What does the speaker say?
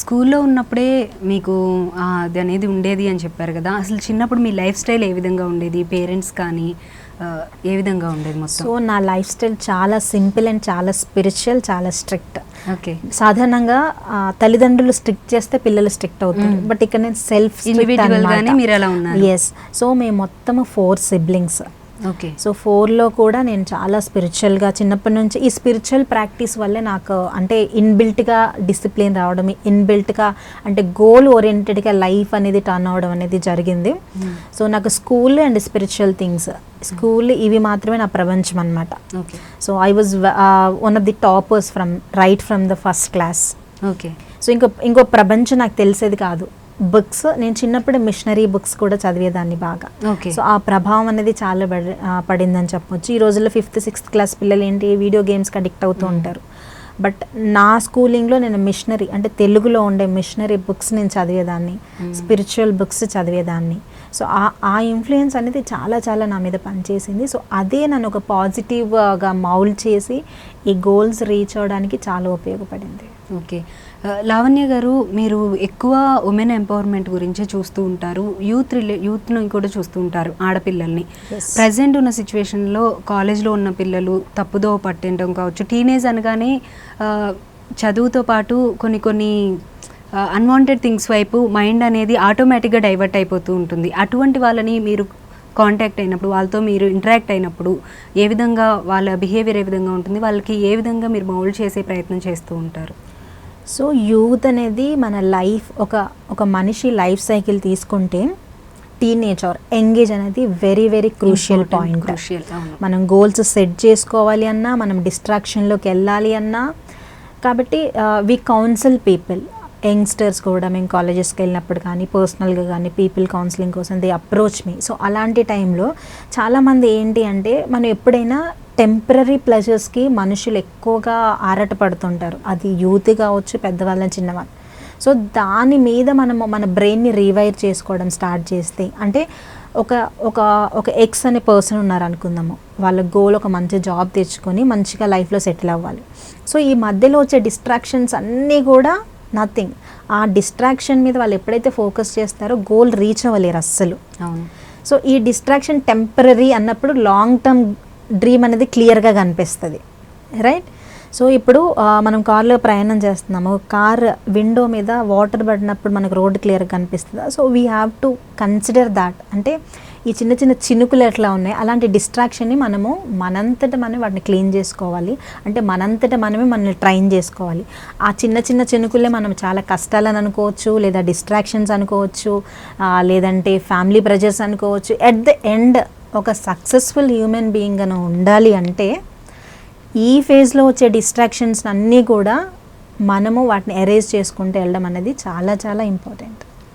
స్కూల్లో ఉన్నప్పుడే మీకు అది అనేది ఉండేది అని చెప్పారు కదా, అసలు చిన్నప్పుడు మీ లైఫ్ స్టైల్ ఏ విధంగా ఉండేది? పేరెంట్స్ కానీ ఏ విధంగా ఉండేది మొత్తం? సో నా లైఫ్ స్టైల్ చాలా సింపుల్ అండ్ చాలా స్పిరిచువల్, చాలా స్ట్రిక్ట్. ఓకే. సాధారణంగా తల్లిదండ్రులు స్ట్రిక్ట్ చేస్తే పిల్లలు స్ట్రిక్ట్ అవుతారు, బట్ ఇక్కడ నేను సెల్ఫ్ ఇండివిజువల్ గానే మీరు ఎలా ఉన్నారు? ఎస్. సో మేము మొత్తం 4 సిబ్లింగ్స్. ఓకే. సో 4లో కూడా నేను చాలా స్పిరిచువల్గా చిన్నప్పటి నుంచి ఈ స్పిరిచువల్ ప్రాక్టీస్ వల్లే నాకు అంటే ఇన్బిల్ట్గా డిసిప్లిన్ రావడం, ఇన్బిల్ట్గా అంటే గోల్ ఓరియంటెడ్గా లైఫ్ అనేది టర్న్ అవడం అనేది జరిగింది. సో నాకు school and spiritual things, school ఇవి మాత్రమే నా ప్రపంచం అనమాట. So I was one of the toppers from the first class. Okay. So ఇంకో ప్రపంచం నాకు తెలిసేది కాదు. బుక్స్ నేను చిన్నప్పుడే మిషనరీ బుక్స్ కూడా చదివేదాన్ని బాగా. సో ఆ ప్రభావం అనేది చాలా పడిందని చెప్పొచ్చు. ఈ రోజుల్లో 5th 6th క్లాస్ పిల్లలు ఏంటి వీడియో గేమ్స్కి అడిక్ట్ అవుతూ ఉంటారు. బట్ నా స్కూలింగ్లో నేను మిషనరీ అంటే తెలుగులో ఉండే మిషనరీ బుక్స్ నేను చదివేదాన్ని, స్పిరిచువల్ బుక్స్ చదివేదాన్ని. సో ఆ ఇన్ఫ్లుయెన్స్ అనేది చాలా చాలా నా మీద పనిచేసింది. సో అదే నన్ను ఒక పాజిటివ్గా మౌల్డ్ చేసి ఈ గోల్స్ రీచ్ అవ్వడానికి చాలా ఉపయోగపడింది. ఓకే. లావణ్య గారు, మీరు ఎక్కువ ఉమెన్ ఎంపవర్మెంట్ గురించే చూస్తూ ఉంటారు, యూత్ను కూడా చూస్తూ ఉంటారు, ఆడపిల్లల్ని. ప్రజెంట్ ఉన్న సిచ్యువేషన్లో కాలేజ్లో ఉన్న పిల్లలు తప్పుదో పట్టడం కావచ్చు, టీనేజ్ అనగానే చదువుతో పాటు కొన్ని అన్వాంటెడ్ థింగ్స్ వైపు మైండ్ అనేది ఆటోమేటిక్గా డైవర్ట్ అయిపోతూ ఉంటుంది. అటువంటి వాళ్ళని మీరు కాంటాక్ట్ అయినప్పుడు, వాళ్ళతో మీరు ఇంటరాక్ట్ అయినప్పుడు ఏ విధంగా వాళ్ళ బిహేవియర్ ఏ విధంగా ఉంటుంది, వాళ్ళకి ఏ విధంగా మీరు మౌల్డ్ చేసే ప్రయత్నం చేస్తూ ఉంటారు? సో యూత్ అనేది మన లైఫ్ ఒక మనిషి లైఫ్ సైకిల్ తీసుకుంటే టీనేజ్ ఆర్ ఎంగేజ్ అనేది వెరీ వెరీ క్రూషియల్ పాయింట్. మనం గోల్స్ సెట్ చేసుకోవాలి అన్నా, మనం డిస్ట్రాక్షన్లోకి వెళ్ళాలి అన్నా. కాబట్టి వి కౌన్సిల్ పీపుల్, యంగ్స్టర్స్ కూడా మేము కాలేజెస్కి వెళ్ళినప్పుడు కానీ పర్సనల్గా కానీ పీపుల్ కౌన్సిలింగ్ కోసం దే అప్రోచ్ మీ. సో అలాంటి టైంలో చాలామంది ఏంటి అంటే మనం ఎప్పుడైనా టెంపరీ ప్లెజర్స్కి మనుషులు ఎక్కువగా ఆరాటపడుతుంటారు, అది యూత్ కావచ్చు, పెద్దవాళ్ళని, చిన్నవాళ్ళు. సో దాని మీద మన బ్రెయిన్ని రీవైర్ చేసుకోవడం స్టార్ట్ చేస్తే, అంటే ఒక ఎక్స్ అనే పర్సన్ ఉన్నారు అనుకుందాము, వాళ్ళ గోల్ ఒక మంచి జాబ్ తెచ్చుకొని మంచిగా లైఫ్లో సెటిల్ అవ్వాలి. సో ఈ మధ్యలో వచ్చే డిస్ట్రాక్షన్స్ అన్నీ కూడా నథింగ్. ఆ డిస్ట్రాక్షన్ మీద వాళ్ళు ఎప్పుడైతే ఫోకస్ చేస్తారో గోల్ రీచ్ అవ్వలేరు అస్సలు. సో ఈ డిస్ట్రాక్షన్ టెంపరీ అన్నప్పుడు లాంగ్ టర్మ్ డ్రీమ్ అనేది క్లియర్గా కనిపిస్తుంది, రైట్? సో ఇప్పుడు మనం కార్లో ప్రయాణం చేస్తున్నాము, కార్ విండో మీద వాటర్ పడినప్పుడు మనకు రోడ్ క్లియర్గా కనిపిస్తుందా? So we have to consider that. అంటే ఈ చిన్న చిన్న చినుకులు ఎట్లా ఉన్నాయి, అలాంటి డిస్ట్రాక్షన్ని మనము మనమే వాటిని క్లీన్ చేసుకోవాలి. అంటే మనమే మనల్ని ట్రైన్ చేసుకోవాలి. ఆ చిన్న చిన్న చినుకులే మనం చాలా కష్టాలని అనుకోవచ్చు, లేదా డిస్ట్రాక్షన్స్ అనుకోవచ్చు, లేదంటే ఫ్యామిలీ ప్రెజర్స్ అనుకోవచ్చు. ఎట్ ద ఎండ్ ఒక సక్సెస్ఫుల్ హ్యూమన్ బీయింగ్ అని ఉండాలి అంటే ఈ ఫేజ్లో వచ్చే డిస్ట్రాక్షన్స్ అన్నీ కూడా మనము వాటిని ఎరేజ్ చేసుకుంటూ వెళ్ళడం అనేది చాలా చాలా ఇంపార్టెంట్.